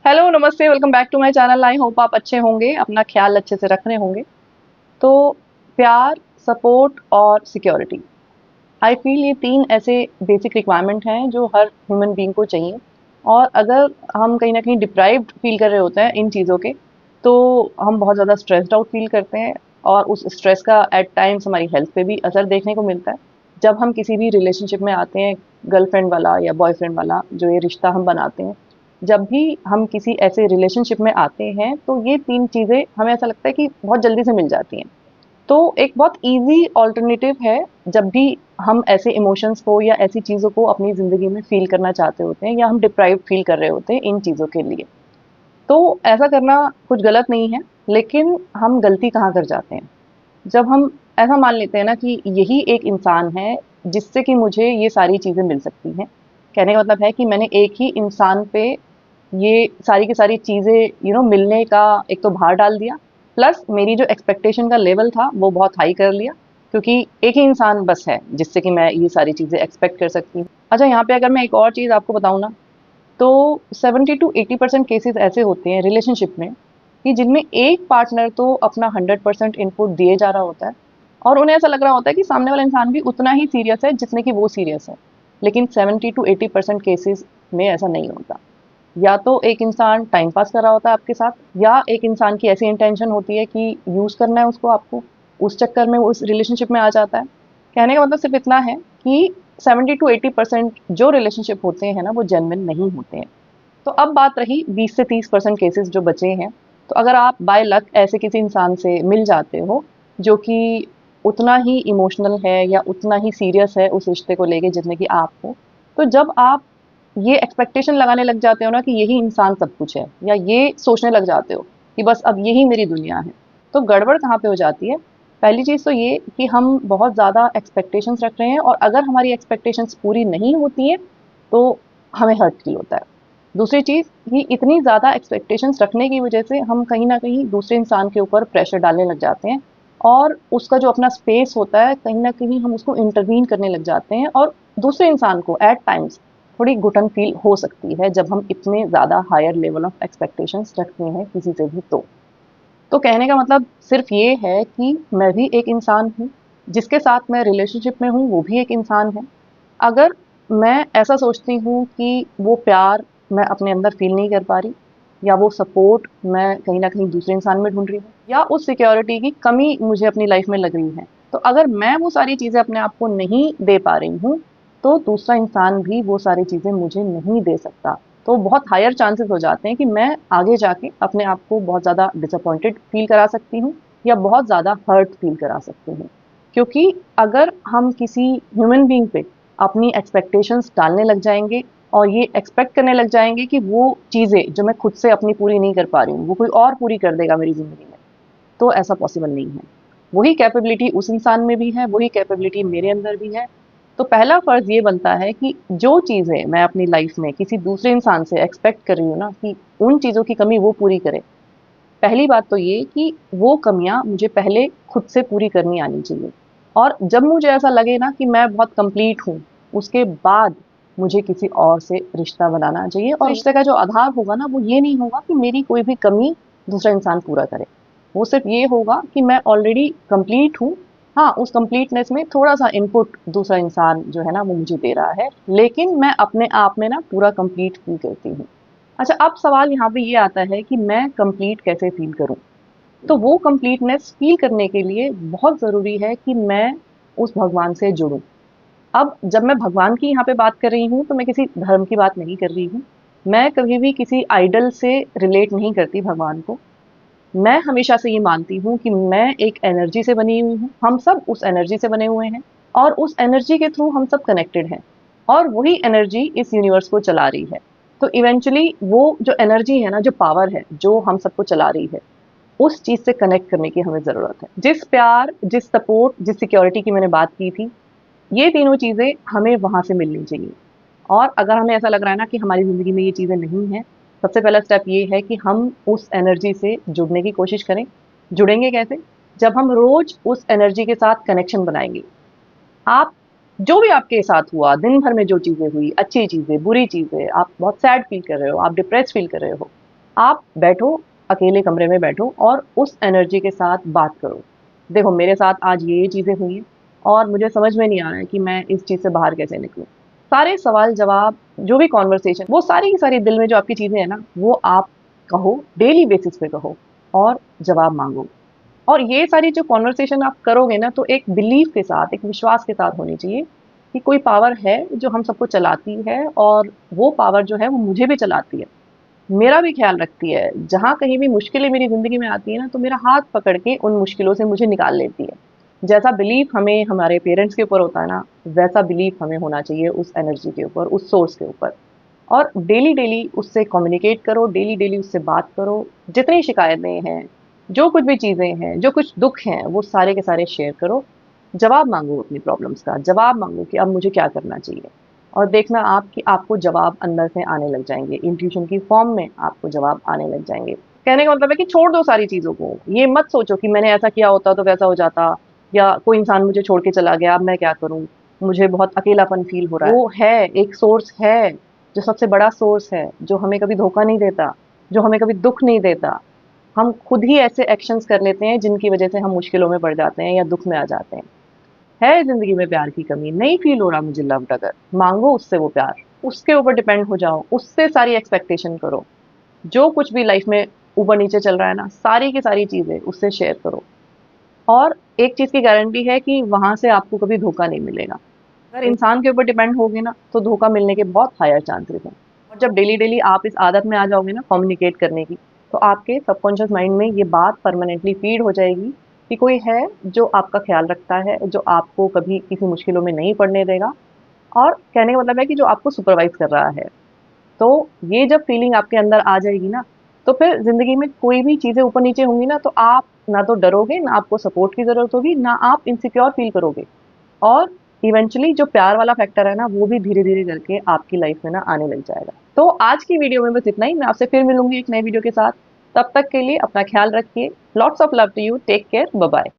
Hello, नमस्ते, welcome back to my channel. I hope आप अच्छे होंगे, अपना ख्याल अच्छे से रख रहे होंगे। तो प्यार, सपोर्ट और सिक्योरिटी, आई फील ये 3 ऐसे बेसिक रिक्वायरमेंट हैं जो हर ह्यूमन बीइंग को चाहिए। और अगर हम कहीं न कहीं डिप्राइव्ड फ़ील कर रहे होते हैं इन चीज़ों के, तो हम बहुत ज़्यादा स्ट्रेस्ड आउट फ़ील करते हैं और उस स्ट्रेस का एट टाइम्स हमारी हेल्थ पे भी असर देखने को मिलता है। जब हम किसी भी रिलेशनशिप में आते हैं, गर्लफ्रेंड वाला या बॉयफ्रेंड वाला जो ये रिश्ता हम बनाते हैं, जब भी हम किसी ऐसे रिलेशनशिप में आते हैं, तो ये 3 चीज़ें हमें ऐसा लगता है कि बहुत जल्दी से मिल जाती हैं। तो एक बहुत ईज़ी अल्टरनेटिव है जब भी हम ऐसे इमोशंस को या ऐसी चीज़ों को अपनी ज़िंदगी में फ़ील करना चाहते होते हैं या हम डिप्राइव्ड फ़ील कर रहे होते हैं इन चीज़ों के लिए। तो ऐसा करना कुछ गलत नहीं है, लेकिन हम गलती कहाँ कर जाते हैं? जब हम ऐसा मान लेते हैं ना कि यही एक इंसान है जिससे कि मुझे ये सारी चीज़ें मिल सकती हैं। कहने का मतलब है कि मैंने एक ही इंसान पे ये सारी की सारी चीज़ें मिलने का एक तो भार डाल दिया, प्लस मेरी जो एक्सपेक्टेशन का लेवल था वो बहुत हाई कर लिया, क्योंकि एक ही इंसान बस है जिससे कि मैं ये सारी चीज़ें एक्सपेक्ट कर सकती हूँ। अच्छा, यहाँ पे अगर मैं एक और चीज़ आपको बताऊँ ना, तो 70 टू 80% केसेस ऐसे होते हैं रिलेशनशिप में कि जिनमें एक पार्टनर तो अपना 100% इनपुट दिए जा रहा होता है और उन्हें ऐसा लग रहा होता है कि सामने वाला इंसान भी उतना ही सीरियस है जितने कि वो सीरियस है। लेकिन 70 टू 80% केसेस में ऐसा नहीं होता। या तो एक इंसान टाइम पास कर रहा होता है आपके साथ, या एक इंसान की ऐसी इंटेंशन होती है कि यूज़ करना है उसको आपको, उस चक्कर में वो उस रिलेशनशिप में आ जाता है। कहने का मतलब सिर्फ़ इतना है कि 70 टू 80% जो रिलेशनशिप होते हैं ना, वो जेन्युइन नहीं होते हैं। तो अब बात रही 20 से 30% केसेस जो बचे हैं, तो अगर आप बाय लक ऐसे किसी इंसान से मिल जाते हो, जो कि उतना ही इमोशनल है या उतना ही सीरियस है उस रिश्ते को लेके जितने कि आप हो, तो जब आप ये एक्सपेक्टेशन लगाने लग जाते हो ना कि यही इंसान सब कुछ है, या ये सोचने लग जाते हो कि बस अब यही मेरी दुनिया है, तो गड़बड़ कहाँ पे हो जाती है? पहली चीज़ तो ये कि हम बहुत ज़्यादा एक्सपेक्टेशंस रख रहे हैं और अगर हमारी एक्सपेक्टेशंस पूरी नहीं होती हैं, तो हमें हर्ट फ़ील होता है। दूसरी चीज़ कि इतनी ज़्यादा एक्सपेक्टेशंस रखने की वजह से हम कहीं न कहीं दूसरे इंसान के ऊपर प्रेशर डालने लग जाते हैं और उसका जो अपना स्पेस होता है, कहीं न कहीं हम उसको इंटरवीन करने लग जाते हैं और दूसरे इंसान को एट टाइम्स थोड़ी घुटन फ़ील हो सकती है जब हम इतने ज़्यादा हायर लेवल ऑफ एक्सपेक्टेशंस रखते हैं किसी से भी तो। तो कहने का मतलब सिर्फ़ ये है कि मैं भी एक इंसान हूँ, जिसके साथ मैं रिलेशनशिप में हूँ, वो भी एक इंसान है। अगर मैं ऐसा सोचती हूँ कि वो प्यार मैं अपने अंदर फ़ील नहीं कर पा रही, या वो सपोर्ट मैं कहीं न कहीं दूसरे इंसान में ढूँढ रही हूँ, या उस सिक्योरिटी की कमी मुझे अपनी लाइफ़ में लग रही है, तो अगर मैं वो सारी चीज़ें अपने आप को नहीं दे पा रही हूँ, तो दूसरा इंसान भी वो सारी चीज़ें मुझे नहीं दे सकता। तो बहुत हायर चांसेस हो जाते हैं कि मैं आगे जाके अपने आप को बहुत ज़्यादा डिसअपॉइंटेड फ़ील करा सकती हूँ या बहुत ज़्यादा हर्ट फ़ील करा सकती हूँ। क्योंकि अगर हम किसी ह्यूमन बीइंग पे अपनी एक्सपेक्टेशंस डालने लग जाएँगे और ये एक्सपेक्ट करने लग जाएँगे कि वो चीज़ें जो मैं खुद से अपनी पूरी नहीं कर पा रही हूँ, वो कोई और पूरी कर देगा मेरी ज़िंदगी में, तो ऐसा पॉसिबल नहीं है। वही कैपेबिलिटी उस इंसान में भी है, वही कैपेबिलिटी मेरे अंदर भी है। तो पहला फ़र्ज़ ये बनता है कि जो चीज़ें मैं अपनी लाइफ़ में किसी दूसरे इंसान से एक्सपेक्ट कर रही हूँ ना कि उन चीज़ों की कमी वो पूरी करे। पहली बात तो ये कि वो कमियाँ मुझे पहले खुद से पूरी करनी आनी चाहिए। और जब मुझे ऐसा लगे ना कि मैं बहुत कंप्लीट हूँ, उसके बाद मुझे किसी और से रिश्ता बनाना चाहिए और रिश्ते का जो आधार होगा ना, वो ये नहीं होगा कि मेरी कोई भी कमी दूसरा इंसान पूरा करे। वो सिर्फ़ ये होगा कि मैं ऑलरेडी कंप्लीट हूँ। हाँ, उस कंप्लीटनेस में थोड़ा-सा इनपुट दूसरा इंसान जो है ना, वो मुझे दे रहा है, लेकिन मैं अपने आप में ना पूरा कंप्लीट फ़ील करती हूँ। अच्छा, अब सवाल यहाँ पे ये आता है कि मैं कंप्लीट कैसे फ़ील करूँ? तो वो कंप्लीटनेस फ़ील करने के लिए बहुत ज़रूरी है कि मैं उस भगवान से जुड़ूँ। अब जब मैं भगवान की यहाँ पे बात कर रही हूँ, तो मैं किसी धर्म की बात नहीं कर रही हूँ। मैं कभी भी किसी आइडल से रिलेट नहीं करती भगवान को। मैं हमेशा से ये मानती हूँ कि मैं एक एनर्जी से बनी हुई हूँ, हम सब उस एनर्जी से बने हुए हैं और उस एनर्जी के थ्रू हम सब कनेक्टेड हैं और वही एनर्जी इस यूनिवर्स को चला रही है। तो इवेंचुअली वो जो एनर्जी है ना, जो पावर है, जो हम सबको चला रही है, उस चीज़ से कनेक्ट करने की हमें ज़रूरत है। जिस प्यार, जिस सपोर्ट, जिस सिक्योरिटी की मैंने बात की थी, ये तीनों चीज़ें हमें वहाँ से मिलनी चाहिए। और अगर हमें ऐसा लग रहा है ना कि हमारी ज़िंदगी में ये चीज़ें नहीं हैं, सबसे पहला स्टेप ये है कि हम उस एनर्जी से जुड़ने की कोशिश करें। जुड़ेंगे कैसे? जब हम रोज़ उस एनर्जी के साथ कनेक्शन बनाएँगे। आप जो भी आपके साथ हुआ, दिन भर में जो चीज़ें हुई, अच्छी चीज़ें, बुरी चीज़ें, आप बहुत सैड फ़ील कर रहे हो, आप डिप्रेस्ड फ़ील कर रहे हो, आप बैठो, अकेले कमरे में बैठो और उस एनर्जी के साथ बात करो। देखो मेरे साथ आज ये चीज़ें हुई हैं और मुझे समझ में नहीं आ रहा है कि मैं इस चीज़ से बाहर कैसे निकलूँ। सारे सवाल-जवाब, जो भी कन्वर्सेशन, वो सारी की सारी दिल में जो आपकी चीज़ें हैं ना, वो आप कहो, डेली बेसिस पे कहो और जवाब माँगो। और ये सारी जो कन्वर्सेशन आप करोगे ना, तो एक बिलीफ के साथ, एक विश्वास के साथ होनी चाहिए कि कोई पावर है जो हम सबको चलाती है और वो पावर जो है वो मुझे भी चलाती है। मेरा भी ख़्याल रखती है। जहाँ कहीं भी मुश्किलें मेरी ज़िंदगी में आती हैं ना, तो मेरा हाथ पकड़ के उन मुश्किलों से मुझे निकाल लेती है। जैसा बिलीव हमें हमारे पेरेंट्स के ऊपर होता है ना, वैसा बिलीव हमें होना चाहिए उस एनर्जी के ऊपर, उस सोर्स के ऊपर। और डेली-डेली उससे कम्युनिकेट करो, डेली-डेली उससे बात करो। जितनी शिकायतें हैं, जो कुछ भी चीज़ें हैं, जो कुछ दुःख हैं, वो सारे के सारे शेयर करो। जवाब माँगो अपनी प्रॉब्लम्स का, जवाब माँगो कि अब मुझे क्या करना चाहिए। और देखना आप कि आपको जवाब अंदर से आने लग जाएँगे, इंट्यूशन की फॉर्म में आपको जवाब आने लग जाएँगे। कहने का मतलब है कि छोड़ दो सारी चीज़ों को, ये मत सोचो कि मैंने ऐसा किया होता तो वैसा हो जाता या कोई इंसान मुझे छोड़ के चला गया, अब मैं क्या करूँ? मुझे बहुत अकेलापन फ़ील हो रहा है। वो है, एक सोर्स है, जो सबसे बड़ा सोर्स है, जो हमें कभी धोखा नहीं देता, जो हमें कभी दुःख नहीं देता। हम खुद ही ऐसे एक्शंस कर लेते हैं जिनकी वज़ह से हम मुश्किलों में पड़ जाते हैं या दुःख में आ जाते हैं। है ज़िंदगी में प्यार की कमी, नहीं फ़ील हो रहा मुझे लव्ड, अगर माँगो उससे वो प्यार, उसके ऊपर डिपेंड हो जाओ, उससे सारी एक्सपेक्टेशन करो। जो कुछ भी लाइफ़ में ऊपर-नीचे चल रहा है ना, सारी की सारी चीज़ें उससे शेयर करो। और एक चीज़ की गारंटी है कि वहाँ से आपको कभी धोखा नहीं मिलेगा। अगर इंसान के ऊपर डिपेंड होगे ना, तो धोखा मिलने के बहुत हायर चांसेस हैं। और जब डेली-डेली आप इस आदत में आ जाओगे ना कम्युनिकेट करने की, तो आपके सबकॉन्शियस माइंड में ये बात परमानेंटली फ़ीड हो जाएगी कि कोई है जो आपका ख़्याल रखता है, जो आपको कभी किसी मुश्किलों में नहीं पड़ने देगा और कहने का मतलब है कि जो आपको सुपरवाइज़ कर रहा है। तो ये जब फीलिंग आपके अंदर आ जाएगी ना, तो फिर ज़िंदगी में कोई भी चीज़ें ऊपर-नीचे होंगी ना, तो आप ना तो डरोगे, ना आपको सपोर्ट की ज़रूरत होगी, ना आप इनसिक्योर फ़ील करोगे। और इवेंचुअली जो प्यार वाला फैक्टर है ना, वो भी धीरे-धीरे करके आपकी लाइफ़ में ना आने लग जाएगा। तो आज की वीडियो में बस इतना ही, मैं आपसे फिर मिलूँगी एक नए वीडियो के साथ। तब तक के लिए अपना ख़्याल रखिए। Lots of love to you, take care, bye-bye.